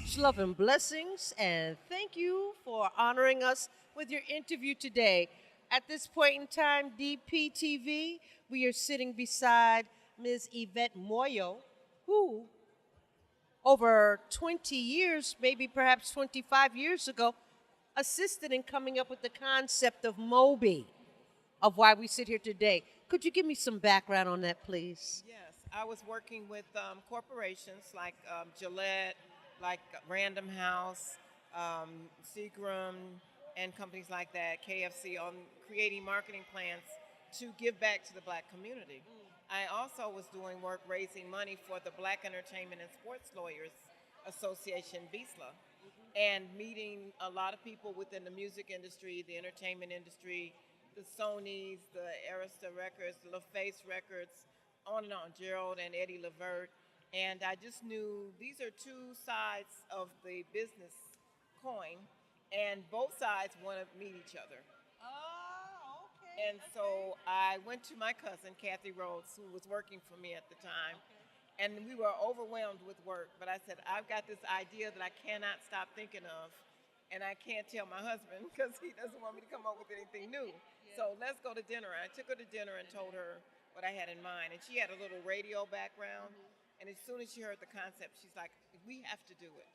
Much love and blessings, and thank you for honoring us with your interview today. At this point in time, DPTV, we are sitting beside Ms. Yvette Moyo, who, over 20 years, maybe perhaps 25 years ago, assisted in coming up with the concept of MOBE, of why we sit here today. Could you give me some background on that, please? Yes, I was working with corporations like Gillette, like Random House, Seagram, and companies like that, KFC, on creating marketing plans to give back to the black community. I also was doing work raising money for the Black Entertainment and Sports Lawyers Association, BISLA, and meeting a lot of people within the music industry, the entertainment industry, the Sonys, the Arista Records, the LaFace Records, on and on, Gerald and Eddie Levert. And I just knew these are two sides of the business coin, and both sides want to meet each other. Oh, okay. And so I went to my cousin, Kathy Rhodes, who was working for me at the time, and we were overwhelmed with work. But I said, I've got this idea that I cannot stop thinking of, and I can't tell my husband because he doesn't want me to come up with anything new. So let's go to dinner. I took her to dinner and told her what I had in mind. And she had a little radio background. And as soon as she heard the concept, she's like, we have to do it.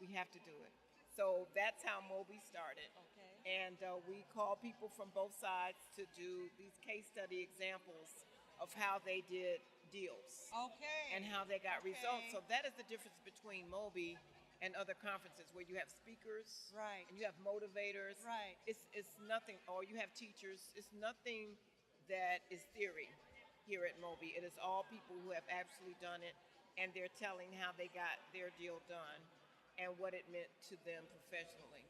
We have to do it. So that's how MOBE started. Okay. And we called people from both sides to do these case study examples of how they did deals. Okay. And how they got results. So that is the difference between MOBE and other conferences where you have speakers, Right. and you have motivators. Right. It's nothing, or you have teachers. It's nothing that is theory here at MOBE. It is all people who have actually done it, and they're telling how they got their deal done and what it meant to them professionally,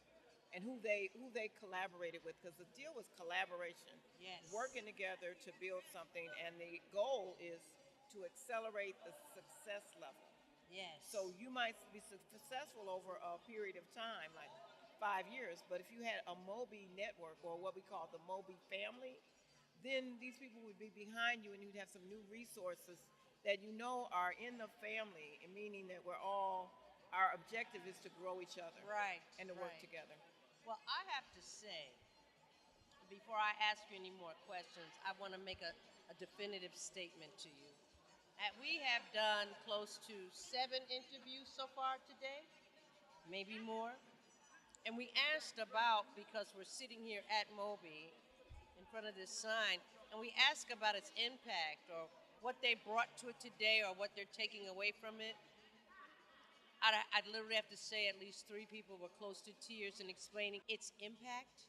and who they collaborated with, because the deal was collaboration. Yes. Working together to build something, and the goal is to accelerate the success level. Yes. So you might be successful over a period of time, like 5 years, but if you had a MOBE network, or what we call the MOBE family, then these people would be behind you, and you'd have some new resources that you know are in the family, and meaning that our objective is to grow each other, Right. and to work Right. together. Well, I have to say, before I ask you any more questions, I want to make a definitive statement to you. We have done close to 7 interviews so far today, maybe more. And we asked about, because we're sitting here at MOBE in front of this sign, and we asked about its impact, or what they brought to it today, or what they're taking away from it. I'd literally have to say at least 3 people were close to tears in explaining its impact,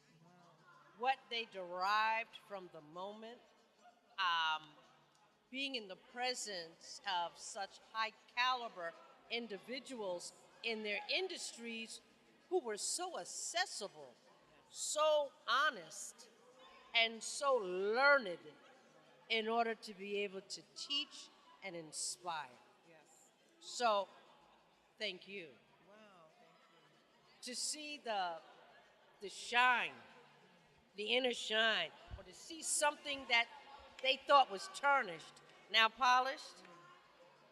what they derived from the moment, um, being in the presence of such high caliber individuals in their industries who were so accessible, so honest, and so learned in order to be able to teach and inspire. Yes. So, thank you. Wow. Thank To see the shine, the inner shine, or to see something that they thought was tarnished, now polished,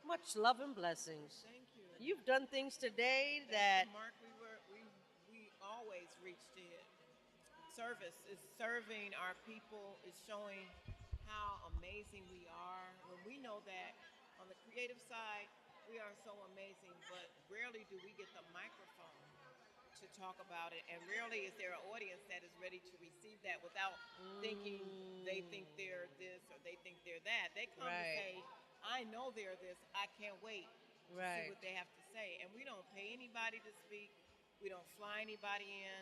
much love and blessings. you. Thank you. You've done things today That's that, the mark we always reach to hit. Service is serving our people, is showing how amazing we are. When we know that on the creative side, we are so amazing, but rarely do we get the microphone to talk about it, and rarely is there an audience that is ready to receive that without thinking they think they're this or they think they're that. They come to Right. say, I know they're this, I can't wait to see Right. what they have to say. And we don't pay anybody to speak, we don't fly anybody in.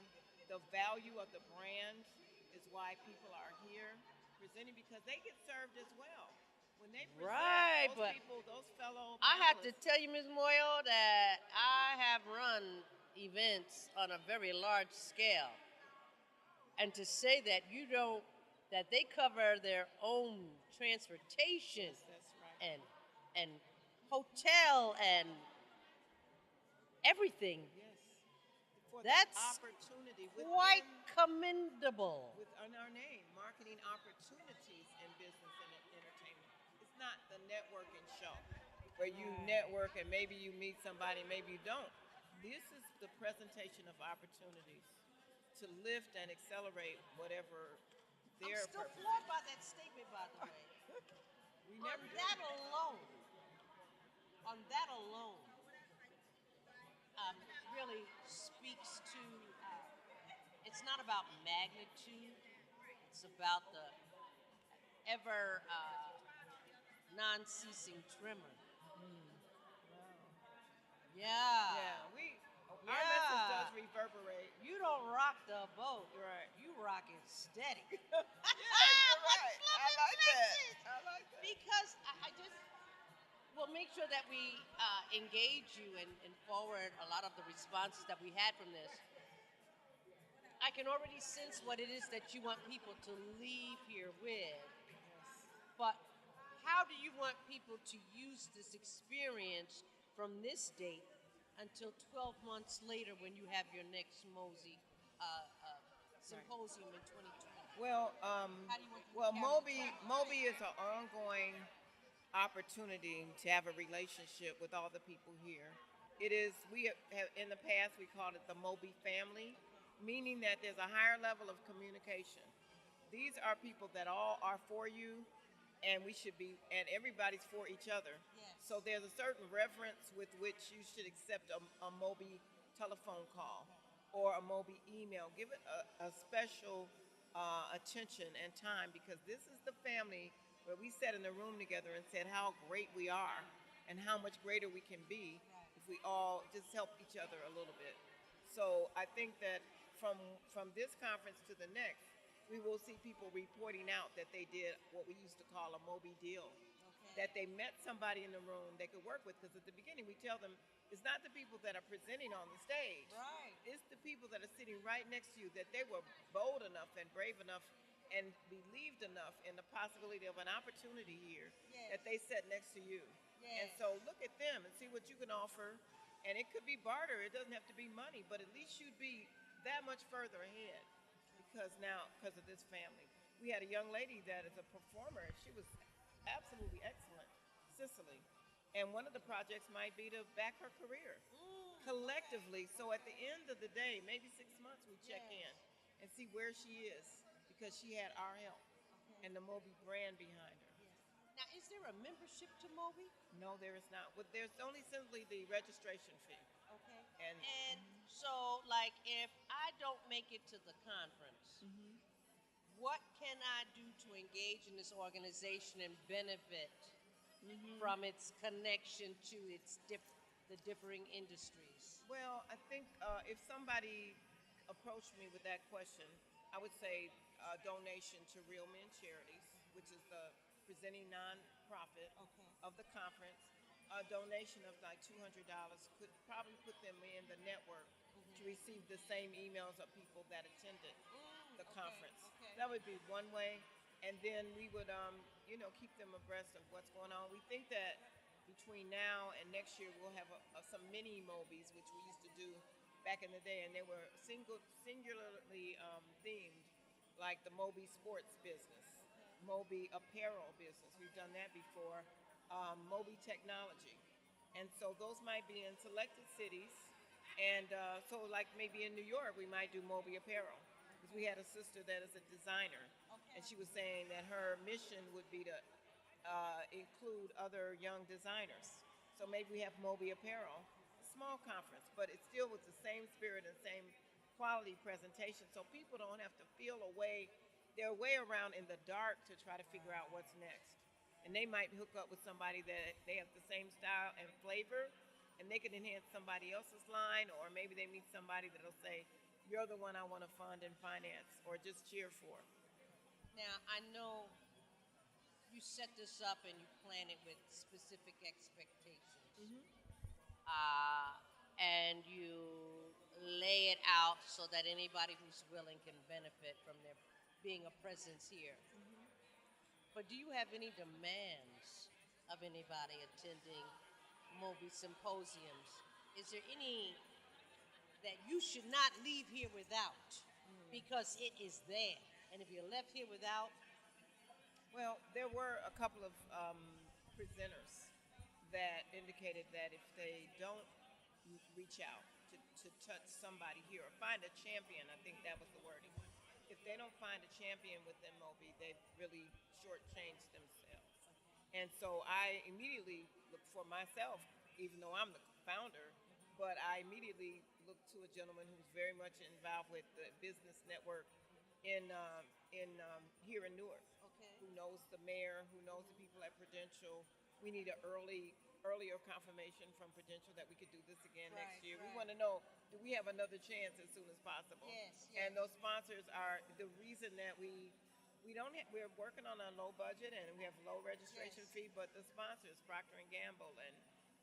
The value of the brand is why people are here presenting, because they get served as well. When they present, Right, those but people, those fellow I have to panelists, tell you, Ms. Moyo, that I have run events on a very large scale. And to say that you don't, that they cover their own transportation yes, that's right. and hotel and everything, Yes. For the that's opportunity quite commendable. within our name, marketing opportunities in business and entertainment. It's not the networking show where you network and maybe you meet somebody, maybe you don't. this is the presentation of opportunities to lift and accelerate whatever I'm their still purpose floored is. by that statement, by the way. We On never do. that alone, on that alone, um, really speaks to. It's not about magnitude. It's about the ever non-ceasing tremor. Yeah, Yeah, our message does yeah. reverberate. You don't rock the boat. Right. You rock it steady. Yeah, you're right. I like that. Message. I like that. Because I just will make sure that we engage you and forward a lot of the responses that we had from this. I can already sense what it is that you want people to leave here with. But how do you want people to use this experience from this date until 12 months later when you have your next Mosey Symposium in 2020? Well, How do you want them to well, carry the torch? MOBE is an ongoing opportunity to have a relationship with all the people here. It is, we have in the past, we called it the MOBE family, meaning that there's a higher level of communication. These are people that all are for you, and we should be, and everybody's for each other. Yes. So there's a certain reverence with which you should accept a MOBE telephone call or a MOBE email. Give it a special attention and time, because this is the family where we sat in the room together and said how great we are and how much greater we can be if we all just help each other a little bit. So I think that from this conference to the next, we will see people reporting out that they did what we used to call a MOBE deal. Okay. That they met somebody in the room they could work with. Because at the beginning we tell them it's not the people that are presenting on the stage. Right. It's the people that are sitting right next to you, that they were bold enough and brave enough and believed enough in the possibility of an opportunity here, Yes. that they sat next to you. And Yes. so look at them and see what you can offer. And it could be barter. It doesn't have to be money, but at least you'd be that much further ahead because of this family. We had a young lady that is a performer. She was absolutely excellent, Cicely. And one of the projects might be to back her career collectively. So at the end of the day, maybe 6 months, we check in and see where she is, because she had our help and the MOBE brand behind her. Yes. Now, is there a membership to MOBE? No, there is not. But there's only simply the registration fee. Okay. And So, like, if I don't make it to the conference, what can I do to engage in this organization and benefit from its connection to the differing industries? well, I think if somebody approached me with that question, I would say donation to Real Men Charities, which is the presenting nonprofit Okay. of the conference. A donation of like $200 could probably put them in the network to receive the same emails of people that attended the conference. Okay. That would be one way, and then we would, keep them abreast of what's going on. We think that between now and next year we'll have some mini MOBEs, which we used to do back in the day, and they were singularly themed, like the MOBE sports business, MOBE apparel business. We've done that before. MOBE technology, and so those might be in selected cities. And so, like maybe in New York, we might do MOBE apparel, because we had a sister that is a designer, and she was saying that her mission would be to include other young designers. So maybe we have MOBE apparel, a small conference, but it's still with the same spirit and same quality presentation, so people don't have to feel their way around in the dark to try to figure out what's next. And they might hook up with somebody that they have the same style and flavor, and they can enhance somebody else's line, or maybe they meet somebody that'll say, you're the one I want to fund and finance or just cheer for. Now, I know you set this up and you plan it with specific expectations. And you lay it out so that anybody who's willing can benefit from there being a presence here. But do you have any demands of anybody attending MOBE symposiums? Is there any that you should not leave here without because it is there? And if you're left here without, Well, there were a couple of presenters that indicated that if they don't reach out to to touch somebody here or find a champion. I think that was the wording. If they don't find a champion within MOBE, they've really shortchanged themselves. And so I immediately looked for myself, even though I'm the founder, but I immediately looked to a gentleman who's very much involved with the business network in here in Newark, Okay. who knows the mayor, who knows the people at Prudential. We need an earlier confirmation from Prudential that we could do this again next Right, year. We right. want to know, do we have another chance as soon as possible? Yes, And yes. those sponsors are the reason that we don't have, we're working on a low budget and we have low registration Yes. fee, but the sponsors, Procter and Gamble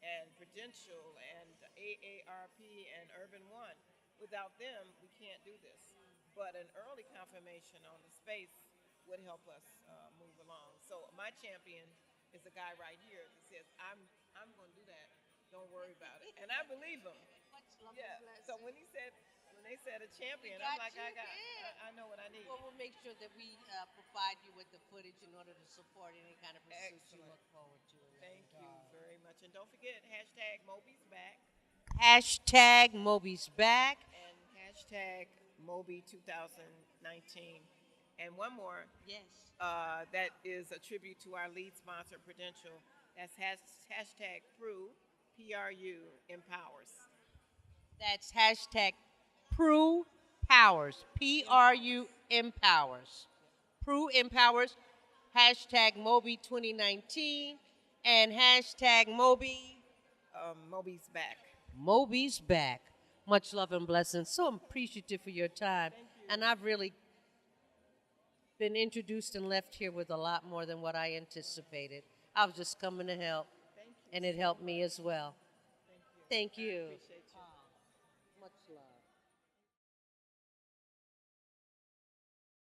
and Prudential and AARP and Urban One, without them, we can't do this. But an early confirmation on the space would help us move along. So my champion is a guy right here that says, I'm going to do that. Don't worry about it. And I believe him. Much love Yeah. and blessings. So when they said a champion, We I'm got like, you, I got, yeah. I know what I need. Well, we'll make sure that we provide you with the footage in order to support any kind of pursuits you Excellent. look forward to. In that Thank you regard. very much. And don't forget, hashtag Moby's back Hashtag Moby's back. and hashtag Moby 2019. And one more, Yes. that is a tribute to our lead sponsor, Prudential. That's hashtag PRU empowers. That's hashtag Pru Powers. PRU empowers. Pru empowers. Hashtag Moby 2019 and hashtag Moby Moby's back. Moby's back. Much love and blessings. So appreciative for your time. Thank you. And I've really been introduced and left here with a lot more than what I anticipated. I was just coming to help, Thank you. and it helped me as well. Thank you. Thank you. Appreciate you. Much love.